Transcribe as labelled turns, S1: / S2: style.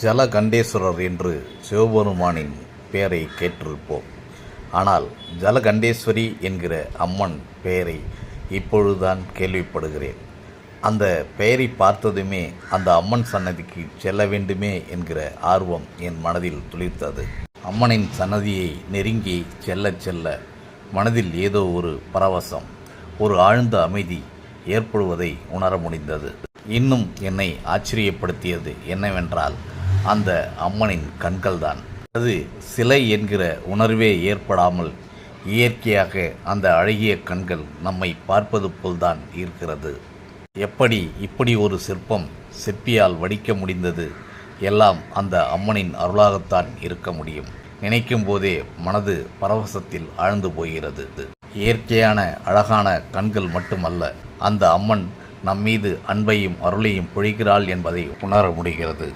S1: ஜலகண்டேஸ்வரர் என்று சிவபெருமானின் பெயரை கேட்டிருப்போம். ஆனால் ஜலகண்டேஸ்வரி என்கிற அம்மன் பெயரை இப்பொழுதுதான் கேள்விப்படுகிறேன். அந்த பெயரை பார்த்ததுமே அந்த அம்மன் சன்னதிக்கு செல்ல வேண்டுமே என்கிற ஆர்வம் என் மனதில் துளிர்த்தது. அம்மனின் சன்னதியை நெருங்கி செல்ல செல்ல மனதில் ஏதோ ஒரு பரவசம், ஒரு ஆழ்ந்த அமைதி ஏற்படுவதை உணர முடிந்தது. இன்னும் என்னை ஆச்சரியப்படுத்தியது என்னவென்றால், அந்த அம்மனின் கண்கள்தான். அது சிலை என்கிற உணர்வே ஏற்படாமல் இயற்கையாக அந்த அழகிய கண்கள் நம்மை பார்ப்பது போல்தான் இருக்கிறது. எப்படி இப்படி ஒரு சிற்பம் சிற்பியால் வடிக்க முடிந்தது? எல்லாம் அந்த அம்மனின் அருளாகத்தான் இருக்க முடியும். நினைக்கும் போதே மனது பரவசத்தில் ஆழ்ந்து போகிறது. இயற்கையான அழகான கண்கள் மட்டுமல்ல, அந்த அம்மன் நம்மீது அன்பையும் அருளையும் பொழிகிறாள் என்பதை உணர முடிகிறது.